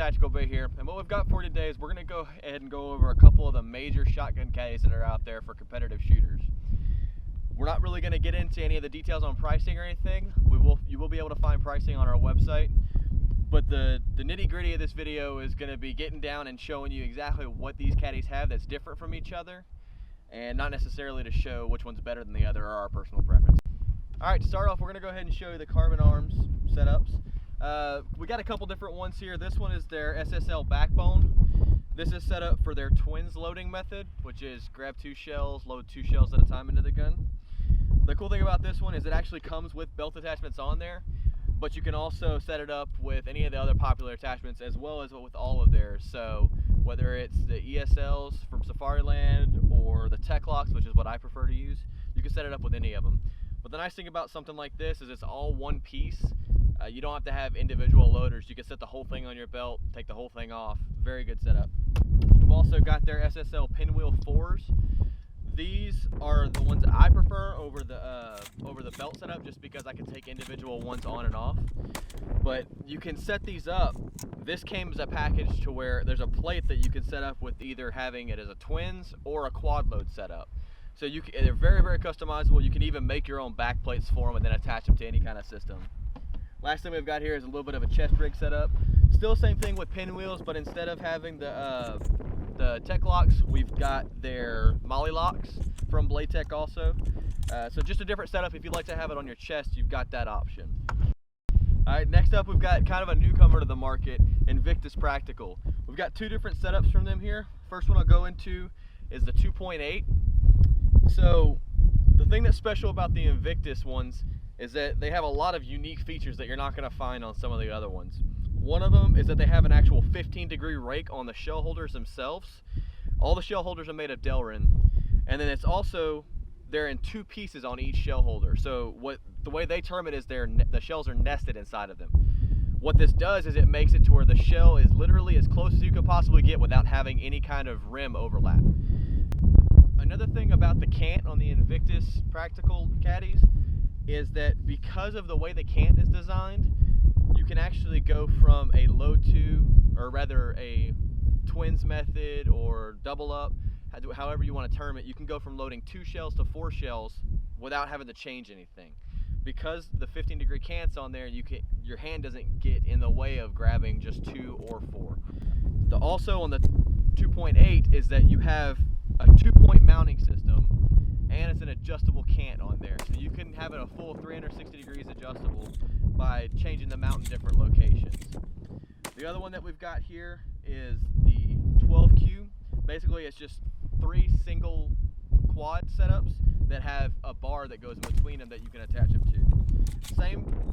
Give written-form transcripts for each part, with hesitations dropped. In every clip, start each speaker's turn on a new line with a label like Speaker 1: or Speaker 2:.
Speaker 1: Tactical Bay here, and what we've got for today is we're going to go ahead and go over a couple of the major shotgun caddies that are out there for competitive shooters. We're not really going to get into any of the details on pricing or anything. You will be able to find pricing on our website, but the nitty-gritty of this video is going to be getting down and showing you exactly what these caddies have that's different from each other, and not necessarily to show which one's better than the other or our personal preference. Alright, to start off, we're going to go ahead and show you the carbon arms setups. We got a couple different ones here. This one is their SSL backbone. This is set up for their twins loading method, which is grab 2 shells, load 2 shells at a time into the gun. The cool thing about this one is it actually comes with belt attachments on there, but you can also set it up with any of the other popular attachments as well as with all of theirs. So whether it's the ESLs from Safariland or the Tech Locks, which is what I prefer to use, you can set it up with any of them. But the nice thing about something like this is it's all one piece. You don't have to have individual loaders. You can set the whole thing on your belt, take the whole thing off. Very good setup. We've also got their SSL pinwheel 4s. These are the ones that I prefer over the belt setup, just because I can take individual ones on and off. But you can set these up. This came as a package to where there's a plate that you can set up with either having it as a twins or a quad load setup. So they're very, very customizable. You can even make your own back plates for them and then attach them to any kind of system. Last thing we've got here is a little bit of a chest rig setup. Still same thing with pinwheels, but instead of having the Tech Locks, we've got their Molly locks from Blade Tech also. So just a different setup. If you'd like to have it on your chest, you've got that option. Alright, next up we've got kind of a newcomer to the market, Invictus Practical. We've got 2 different setups from them here. First one I'll go into is the 2.8. So the thing that's special about the Invictus ones is that they have a lot of unique features that you're not going to find on some of the other ones. One of them is that they have an actual 15-degree rake on the shell holders themselves. All the shell holders are made of Delrin, and then it's also, they're in 2 pieces on each shell holder. So the way they term it is the shells are nested inside of them. What this does is it makes it to where the shell is literally as close as you could possibly get without having any kind of rim overlap. Another thing about the cant on the Invictus Practical caddies is that because of the way the cant is designed, you can actually go from a load 2, or rather a twins method or double up, however you want to term it. You can go from loading 2 shells to 4 shells without having to change anything. Because the 15-degree cant's on there, your hand doesn't get in the way of grabbing just 2 or 4. Also on the 2.8 is that you have a 2-point mounting system, and it's an adjustable cant on there. So you can have it a full 360 degrees adjustable by changing the mount in different locations. The other one that we've got here is the 12Q. Basically it's just 3 single quad setups that have a bar that goes in between them that you can attach them to.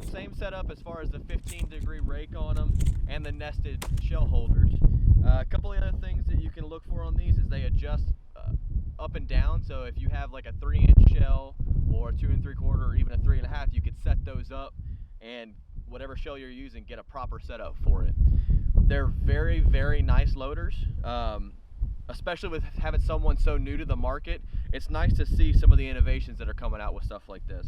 Speaker 1: Same setup as far as the 15-degree rake on them and the nested shell holders. A couple of other things that you can look for on these is they adjust up and down. So if you have like a 3-inch shell or a 2 3/4 or even a 3.5, you could set those up and whatever shell you're using, get a proper setup for it. They're very, very nice loaders. Especially with having someone so new to the market, it's nice to see some of the innovations that are coming out with stuff like this.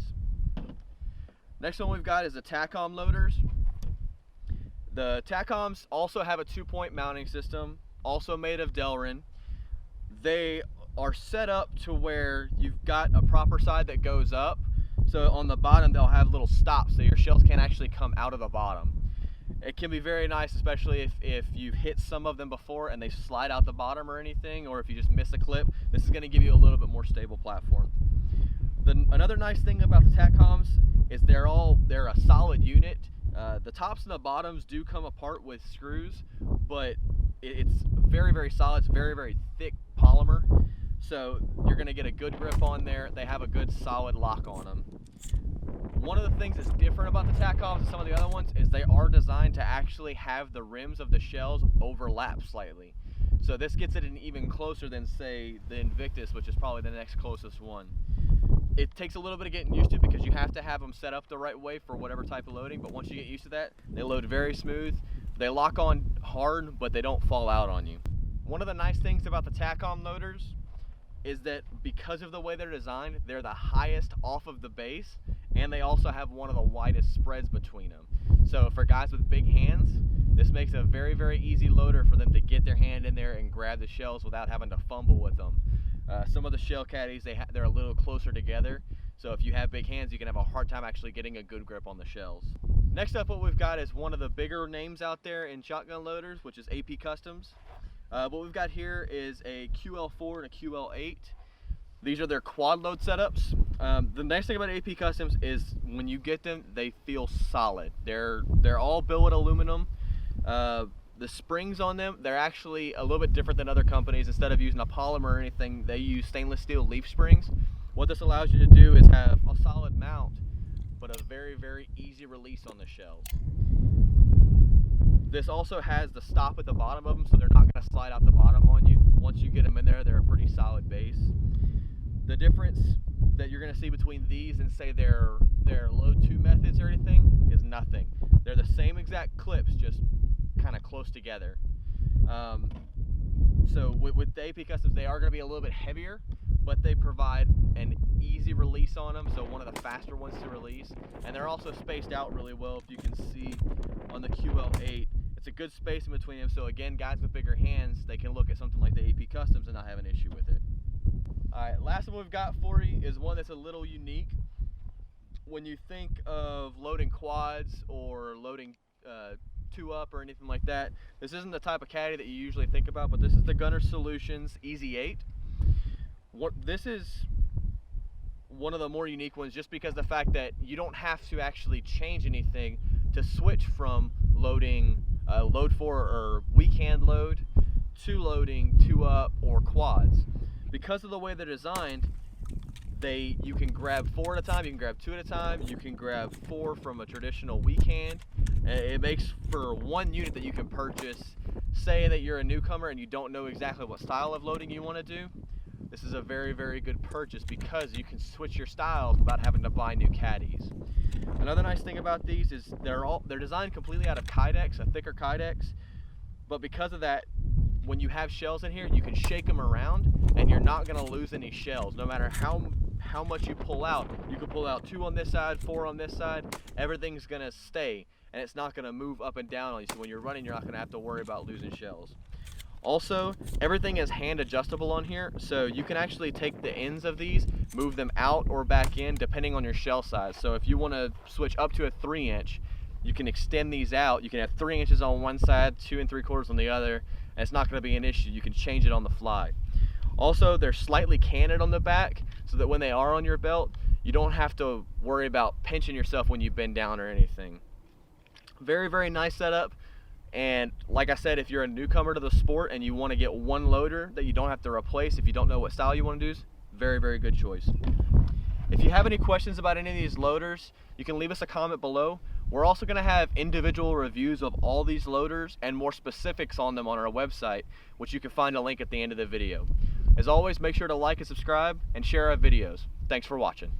Speaker 1: Next one we've got is the Taccom loaders. The Taccoms also have a 2-point mounting system, also made of Delrin. They are set up to where you've got a proper side that goes up. So on the bottom they'll have little stops so your shells can't actually come out of the bottom. It can be very nice, especially if you've hit some of them before and they slide out the bottom or anything, or if you just miss a clip. This is going to give you a little bit more stable platform. Another nice thing about the Taccoms is they're a solid unit. The tops and the bottoms do come apart with screws, but it's very, very solid. It's very, very thick polymer, so you're going to get a good grip on there. They have a good solid lock on them. One of the things that's different about the Taccoms and some of the other ones is they are designed to actually have the rims of the shells overlap slightly. So this gets it in even closer than, say, the Invictus, which is probably the next closest one. It takes a little bit of getting used to because you have to have them set up the right way for whatever type of loading, but once you get used to that, they load very smooth. They lock on hard, but they don't fall out on you. One of the nice things about the Taccom loaders is that because of the way they're designed, they're the highest off of the base, and they also have one of the widest spreads between them. So for guys with big hands, This makes a very, very easy loader for them to get their hand in there and grab the shells without having to fumble with them. Some of the shell caddies, they're a little closer together, so if you have big hands, you can have a hard time actually getting a good grip on the shells. Next up, what we've got is one of the bigger names out there in shotgun loaders, which is AP Customs. What we've got here is a QL4 and a QL8. These are their quad load setups. The nice thing about AP Customs is when you get them, they feel solid. They're all billet aluminum. The springs on them, they're actually a little bit different than other companies. Instead of using a polymer or anything, they use stainless steel leaf springs. What this allows you to do is have a solid mount, but a very, very easy release on the shells. This also has the stop at the bottom of them, so they're not going to slide out the bottom on you. Once you get them in there, they're a pretty solid base. The difference that you're going to see between these and say their load 2 methods or anything is nothing. They're the same exact clips, just kind of close together. So with the AP Customs, they are going to be a little bit heavier, but they provide an easy release on them, so one of the faster ones to release. And they're also spaced out really well. If you can see on the QL8, it's a good space in between them, so again, guys with bigger hands, they can look at something like the AP Customs and not have an issue with it. Alright, last one we've got for you is one that's a little unique. When you think of loading quads or loading 2-up or anything like that, this isn't the type of caddy that you usually think about, but this is the Gunner Solutions Easy 8. This is one of the more unique ones just because the fact that you don't have to actually change anything to switch from loading load 4 or weekend load to loading 2-up or quads. Because of the way they're designed, you can grab 4 at a time, you can grab 2 at a time, you can grab 4 from a traditional weekend. It makes for one unit that you can purchase. Say that you're a newcomer and you don't know exactly what style of loading you want to do. This is a very, very good purchase because you can switch your styles without having to buy new caddies. Another nice thing about these is they're designed completely out of Kydex, a thicker Kydex, but because of that, when you have shells in here, you can shake them around and you're not going to lose any shells. No matter how much you pull out, you can pull out 2 on this side, 4 on this side, everything's going to stay and it's not going to move up and down on you. So when you're running, you're not going to have to worry about losing shells. Also, everything is hand adjustable on here, so you can actually take the ends of these, move them out or back in depending on your shell size. So if you want to switch up to a 3-inch, you can extend these out. You can have 3 inches on one side, 2 3/4 on the other, and it's not going to be an issue. You can change it on the fly. Also, they're slightly canted on the back so that when they are on your belt, you don't have to worry about pinching yourself when you bend down or anything. Very, very nice setup. And like I said, if you're a newcomer to the sport and you want to get one loader that you don't have to replace if you don't know what style you want to do, very, very good choice. If you have any questions about any of these loaders, you can leave us a comment below. We're also going to have individual reviews of all these loaders and more specifics on them on our website, which you can find a link at the end of the video. As always, make sure to like and subscribe and share our videos. Thanks for watching.